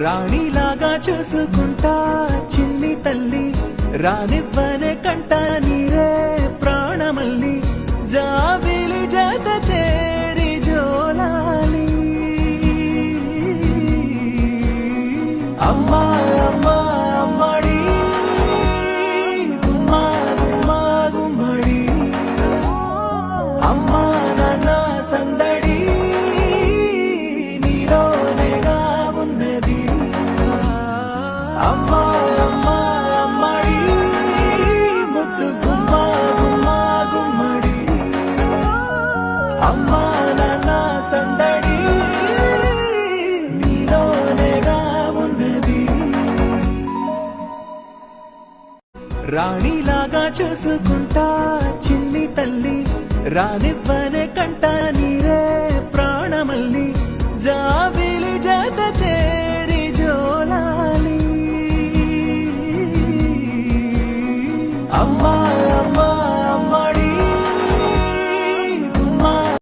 రాణిలాగా చూసుకుంటా చిన్ని తల్లి రానివ్వనే కంట నీరే ప్రాణమల్లి జాబిలి జత చేరి జోలాలి అమ్మా అమ్మా అమ్మడి గుమ్మా గుమ్మా గుమ్మడి అమ్మా నాన్న సందడి నీలోనేగా ఉన్నది అమ్మా అమ్మా అమ్మడి ముద్దు గుమ్మా గుమ్మా గుమ్మడి అమ్మా నాన్న సందడి నీలోనేగా ఉన్నది రాణిలాగా చూసుకుంటా చిన్ని తల్లి రానివ్వనే కంట నీరే ప్రాణమల్లి జాబి